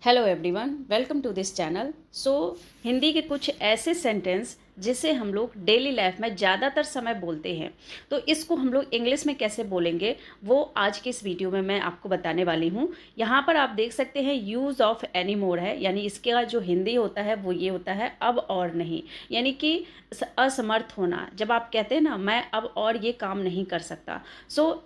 Hello everyone, welcome to this channel. Hindi के कुछ ऐसे सेंटेंस जिसे हम लोग डेली लाइफ में ज़्यादातर समय बोलते हैं, तो इसको हम लोग इंग्लिश में कैसे बोलेंगे वो आज के इस वीडियो में मैं आपको बताने वाली हूँ। यहाँ पर आप देख सकते हैं यूज़ ऑफ एनी मोर है, यानी इसका जो हिंदी होता है वो ये होता है अब और नहीं, यानी कि असमर्थ होना। जब आप कहते हैं ना मैं अब और ये काम नहीं कर सकता,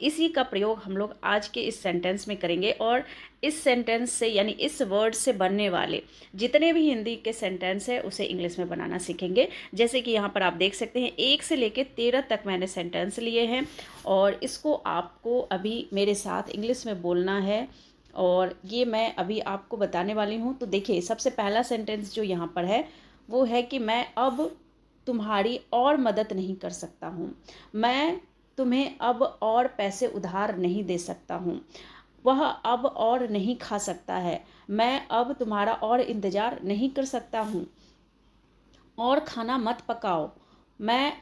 इसी का प्रयोग हम लोग आज के इस सेंटेंस में करेंगे। और इस सेंटेंस से यानी इस वर्ड से बनने वाले जितने भी हिंदी के सेंटेंस है उसे इंग्लिश में बनाना सीखेंगे। जैसे कि यहाँ पर आप देख सकते हैं 1 से लेकर 13 तक मैंने सेंटेंस लिए हैं और इसको आपको अभी मेरे साथ इंग्लिश में बोलना है और ये मैं अभी आपको बताने वाली हूँ। तो देखिए, सबसे पहला सेंटेंस जो यहाँ पर है वो है कि मैं अब तुम्हारी और मदद नहीं कर सकता हूँ। मैं तुम्हें अब और पैसे उधार नहीं दे सकता हूँ। वह अब और नहीं खा सकता है। मैं अब तुम्हारा और इंतज़ार नहीं कर सकता हूँ। और खाना मत पकाओ। मैं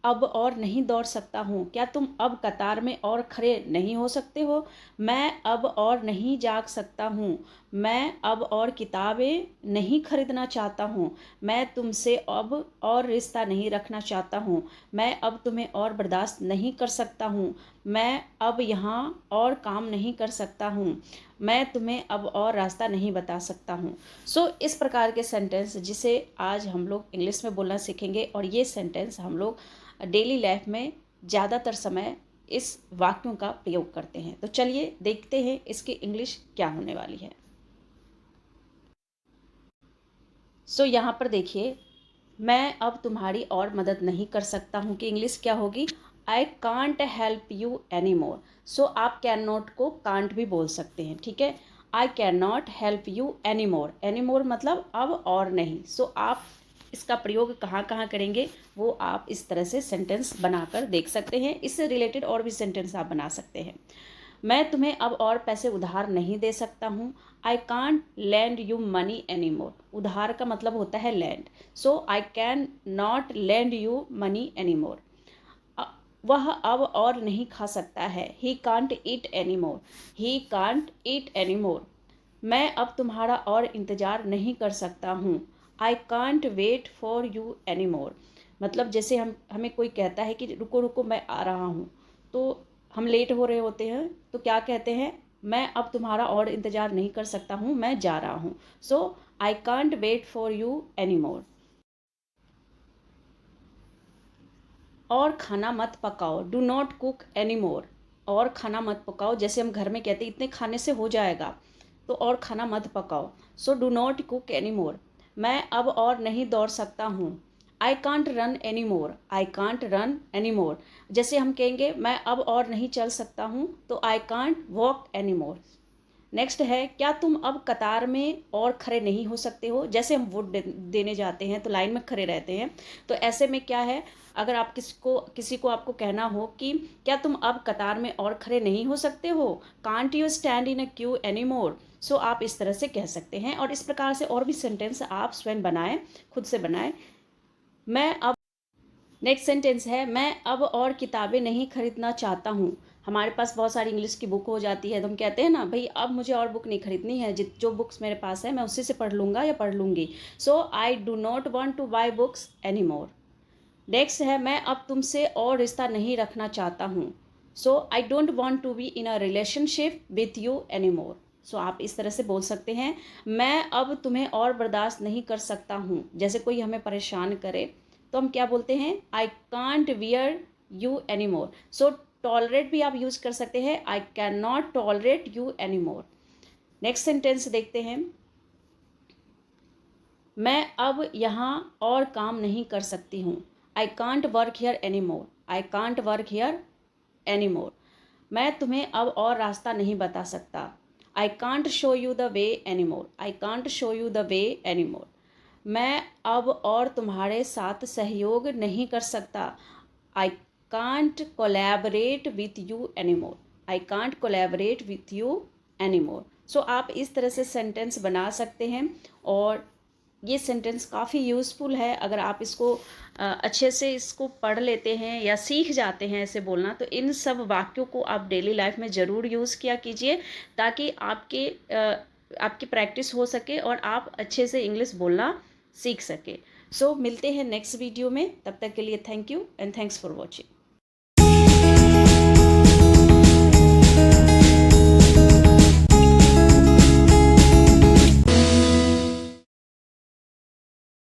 अब और नहीं दौड़ सकता हूँ। क्या तुम अब कतार में और खड़े नहीं हो सकते हो? मैं अब और नहीं जाग सकता हूँ। मैं अब और किताबें नहीं खरीदना चाहता हूँ। मैं तुमसे अब और रिश्ता नहीं रखना चाहता हूँ। मैं अब तुम्हें और बर्दाश्त नहीं कर सकता हूँ। मैं अब यहाँ और काम नहीं कर सकता हूँ। मैं तुम्हें अब और रास्ता नहीं बता सकता हूँ। इस प्रकार के सेंटेंस जिसे आज हम लोग इंग्लिश में बोलना सीखेंगे और ये सेंटेंस हम लोग डेली लाइफ में ज़्यादातर समय इस वाक्यों का प्रयोग करते हैं। तो चलिए देखते हैं इसकी इंग्लिश क्या होने वाली है। यहाँ पर देखिए, मैं अब तुम्हारी और मदद नहीं कर सकता हूँ कि इंग्लिश क्या होगी? I can't help you any more. आप कैन नॉट को कांट भी बोल सकते हैं, ठीक है। आई can not help you any more. Any more मतलब अब और नहीं। आप इसका प्रयोग कहाँ कहाँ करेंगे वो आप इस तरह से सेंटेंस बनाकर देख सकते हैं। इससे रिलेटेड और भी सेंटेंस आप बना सकते हैं। मैं तुम्हें अब और पैसे उधार नहीं दे सकता हूँ। I can't lend you money any more. उधार का मतलब होता है lend. I can not lend you money any more. वह अब और नहीं खा सकता है। He can't eat any more. He can't eat any more. मैं अब तुम्हारा और इंतज़ार नहीं कर सकता हूँ। I can't wait for you any more. मतलब जैसे हमें कोई कहता है कि रुको रुको मैं आ रहा हूँ, तो हम लेट हो रहे होते हैं तो क्या कहते हैं? मैं अब तुम्हारा और इंतज़ार नहीं कर सकता हूँ, मैं जा रहा हूँ। I can't wait for you any more. और खाना मत पकाओ। Do not cook any more. और खाना मत पकाओ, जैसे हम घर में कहते हैं इतने खाने से हो जाएगा, तो और खाना मत पकाओ। Do not cook any more. मैं अब और नहीं दौड़ सकता हूँ। I can't run any more. I can't run any more. जैसे हम कहेंगे मैं अब और नहीं चल सकता हूँ, तो I can't walk any more. Next है, क्या तुम अब कतार में और खड़े नहीं हो सकते हो? जैसे हम वोट देने जाते हैं तो लाइन में खड़े रहते हैं, तो ऐसे में क्या है, अगर आप किसी को आपको कहना हो कि क्या तुम अब कतार में और खड़े नहीं हो सकते हो? Can't you stand in a Q any more. आप इस तरह से कह सकते हैं और इस प्रकार से और भी सेंटेंस आप स्वयं बनाएं, खुद से बनाएं। मैं अब नेक्स्ट सेंटेंस है, मैं अब और किताबें नहीं खरीदना चाहता हूँ। हमारे पास बहुत सारी इंग्लिश की बुक हो जाती है तो हम कहते हैं ना, भाई अब मुझे और बुक नहीं खरीदनी है, जो बुक्स मेरे पास है मैं उसी से पढ़ लूँगा या पढ़ लूँगी। I do not want to buy books any more. Next है, मैं अब तुमसे और रिश्ता नहीं रखना चाहता हूँ। I don't want to be in a relationship with you any more. आप इस तरह से बोल सकते हैं, मैं अब तुम्हें और बर्दाश्त नहीं कर सकता हूँ। जैसे कोई हमें परेशान करे तो हम क्या बोलते हैं? I can't wear you any more. Tolerate भी आप यूज कर सकते हैं, आई can not tolerate you any more. Next sentence देखते हैं, मैं अब यहाँ और काम नहीं कर सकती हूँ। I can't work here any more. I can't work here any more. मैं तुम्हें अब और रास्ता नहीं बता सकता। I can't show you the way any more. I can't show you the way any more. मैं अब और तुम्हारे साथ सहयोग नहीं कर सकता। I can't collaborate with you any more. I can't collaborate with you any more. आप इस तरह से सेंटेंस बना सकते हैं और ये सेंटेंस काफ़ी यूज़फुल है। अगर आप इसको अच्छे से इसको पढ़ लेते हैं या सीख जाते हैं ऐसे बोलना, तो इन सब वाक्यों को आप डेली लाइफ में ज़रूर यूज़ किया कीजिए, ताकि आपके आपकी प्रैक्टिस हो सके और आप अच्छे से इंग्लिश बोलना सीख सके। सो मिलते हैं नेक्स्ट वीडियो में, तब तक के लिए thank you and thanks for watching.